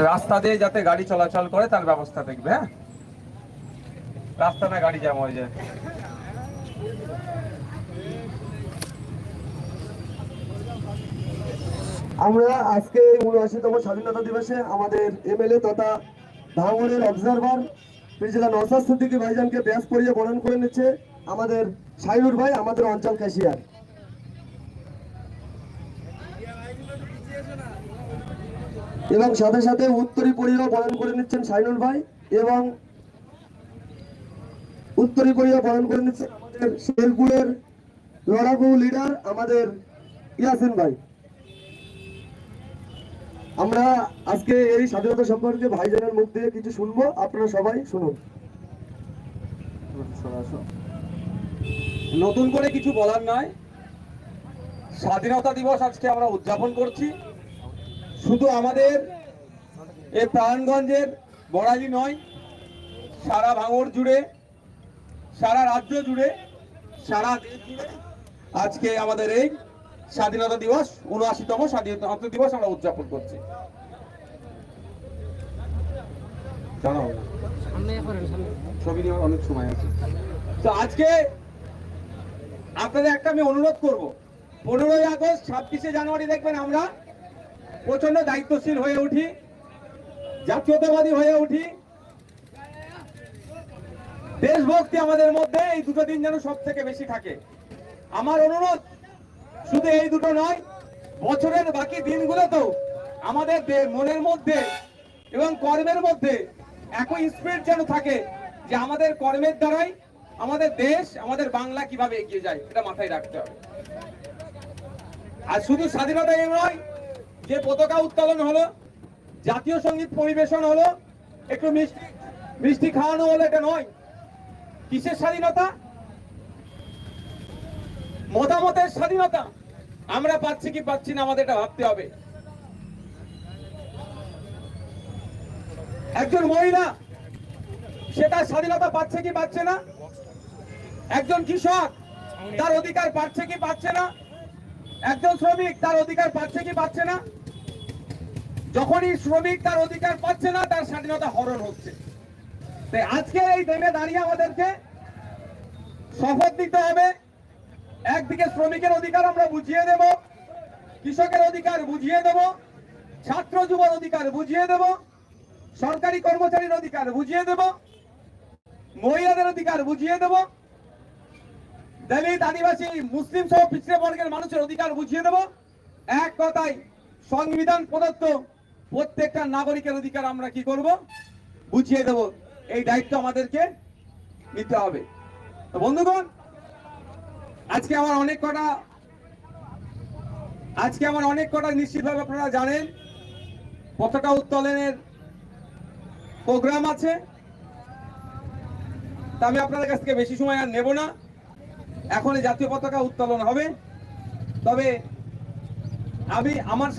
রাস্তা দিয়ে যাতে গাড়ি চলাচল করে তার ব্যবস্থা দেখবে। হ্যাঁ, রাস্তা না গাড়ি জ্যাম হয়ে যায়। আমরা আজকে ৭৯তম স্বাধীনতা দিবসে আমাদের এমএলএ তথা ভাঙড়ের অবজারভার জেলা নওশাদ সিদ্দিকী ভাইজানকে ব্যাস পরিয়ে বরণ করে নিচ্ছে আমাদের শাইনুর ভাই, আমাদের অঞ্চল ক্যাশিয়ার। এবং সাথে সাথে উত্তরী পরিয়েও বরণ করে নিচ্ছেন শাইনুর ভাই, এবং উত্তরী পরিয়েও বরণ করে নিচ্ছেন আমাদের শেরপুরের লড়াকু লিডার আমাদের ইয়াসিন ভাই। আমরা আজকে এই স্বাধীনতা সম্পর্কে ভাইজানের মুখ থেকে কিছু শুনবো, আপনারা সবাই শুনুন। নতুন করে কিছু বলার নয়, স্বাধীনতা দিবস আজকে আমরা উদযাপন করছি। শুধু আমাদের এই প্রাণগঞ্জের বড়ালি নয়, সারা ভাঙড় জুড়ে, সারা রাজ্য জুড়ে, সারা দেশ জুড়ে আজকে আমাদের এই স্বাধীনতা দিবস ৭৯তম স্বাধীনতা দিবস আমরা উদযাপন করছি। ছবি নেওয়ার অনেক সময় আছে। তো আজকে আপনাদের একটা আমি অনুরোধ করব, 15ই আগস্ট 26শে জানুয়ারি দেখবেন আমরা প্রচন্ড দায়িত্বশীল হয়ে উঠি, জাতীয়তাবাদী হয়ে উঠি, দেশভক্তি আমাদের মধ্যে এই দুটো দিন যেন সব থেকে বেশি থাকে। আমার অনুরোধ শুধু এই দুটো নয়, বছরের বাকি দিনগুলোতেও আমাদের মনের মধ্যে এবং কর্মের মধ্যে একই স্পিরিট যেন থাকে যে আমাদের কর্মের দ্বারাই আমাদের দেশ, আমাদের বাংলা কিভাবে এগিয়ে যায়, এটা মাথায় রাখতে হবে। আর শুধু স্বাধীনতা এই নয় যে পতাকা উত্তোলন হলো, জাতীয় সঙ্গীত পরিবেশন হলো, একটু মিষ্টি খাওয়ানো হলো, এটা নয়। কিসের স্বাধীনতা? মতামতের স্বাধীনতা। আমরা পাচ্ছি কি পাচ্ছি না আমাদের এটা ভাবতে হবে। একজন মহিলা সে তার স্বাধীনতা পাচ্ছে কি পাচ্ছে না, একজন কৃষক তার অধিকার পাচ্ছে কি পাচ্ছে না, একজন শ্রমিক তার অধিকার পাচ্ছে কি পাচ্ছে না। যখনই শ্রমিক তার অধিকার পাচ্ছে না, তার স্বাধীনতা হরণ হচ্ছে। তাই আজকে এই দিনে দাঁড়িয়ে আমাদেরকে শপথ নিতে হবে, একদিকে শ্রমিকের অধিকার আমরা বুঝিয়ে দেব, কৃষকের অধিকার বুঝিয়ে দেব, ছাত্র যুবর অধিকার বুঝিয়ে দেব, সরকারি কর্মচারীর অধিকার বুঝিয়ে দেব, মহিলাদের অধিকার বুঝিয়ে দেব, দলিত, আদিবাসী, মুসলিম সহ পিছড়ে বর্গের মানুষের অধিকার বুঝিয়ে দেব। এক কথায় সংবিধান প্রদত্ত প্রত্যেকটা নাগরিকের অধিকার আমরা কি করব, বুঝিয়ে দেব। এই দায়িত্ব আমাদেরকে নিতে হবে। তো বন্ধুগণ, আজকে আমার অনেক কটা নিশ্চিতভাবে আপনারা জানেন পতাকা উত্তোলনের প্রোগ্রাম আছে। তা আমি আপনাদের কাছ থেকে বেশি সময় আর নেব না। এখনই জাতীয় পতাকা উত্তোলন হবে। তবে আমি আমার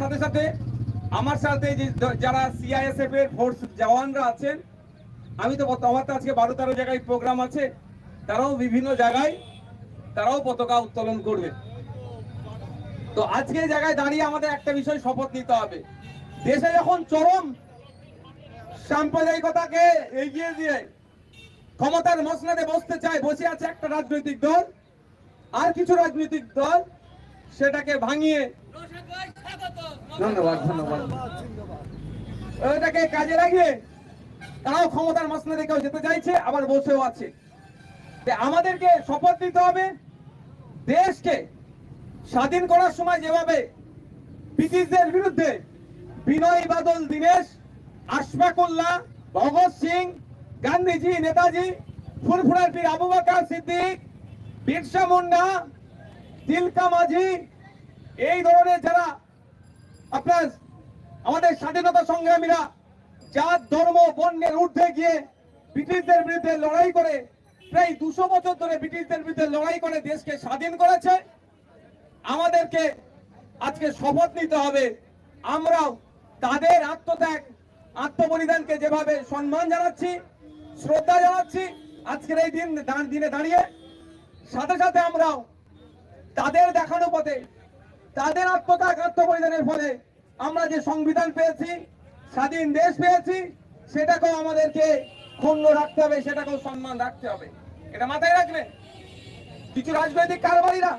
সাথে যে যারা সিআইএসএফ এর ফোর্স জওয়ানরা আছেন, আমি তো আমার তো আজকে 12-13 জায়গায় প্রোগ্রাম আছে, তারাও বিভিন্ন জায়গায় পতাকা উত্তোলন করবে। তো আজকে এই জায়গায় দাঁড়িয়ে আমাদের একটা বিষয় শপথ নিতে হবে। দেশে যখন চরম সাম্প্রদায়িকতাকে এগিয়ে দিয়ে ক্ষমতার মসনদে বসে আছে একটা রাজনৈতিক দল, আর কিছু রাজনৈতিক দল সেটাকে ভাঙিয়ে, ধন্যবাদ, এটাকে কাজে লাগিয়ে তারাও ক্ষমতার মসনদে কেউ যেতে চাইছে, আবার বসেও আছে। আমাদেরকে শপথ নিতে হবে, দেশকে স্বাধীন করার সময় যেভাবে ব্রিটিশদের বিরুদ্ধে বিনয় বাদল দীনেশ, আশফাকুল্লাহ, ভগৎ সিং, গান্ধীজি, নেতাজি, ফুরফুরার পীর আবু বকর সিদ্দিক, বিরসা মুন্ডা, তিলকা মাঝি, এই ধরনের যারা আপনার আমাদের স্বাধীনতা সংগ্রামীরা জাত ধর্ম বর্ণের ঊর্ধ্বে গিয়ে ব্রিটিশদের বিরুদ্ধে লড়াই করে প্রায় 200 বছর ধরে ব্রিটিশদের বিরুদ্ধে লড়াই করে দেশকে স্বাধীন করেছে, আমাদেরকে আজকে শপথ নিতে হবে আমরাও তাদের আত্মত্যাগ আত্মবলিদানকে যেভাবে সম্মান জানাচ্ছি, শ্রদ্ধা জানাচ্ছি আজকের এই দিনে দাঁড়িয়ে, সাথে সাথে আমরাও তাদের দেখানো পথে তাদের আত্মত্যাগ আত্মবলিদানের ফলে আমরা যে সংবিধান পেয়েছি, স্বাধীন দেশ পেয়েছি, সেটাকেও আমাদেরকে ক্ষুণ্ণ রাখতে হবে, সেটাকেও সম্মান রাখতে হবে। এটা মাথায় রাখবেন। কিছু রাজনৈতিক কারবারিরা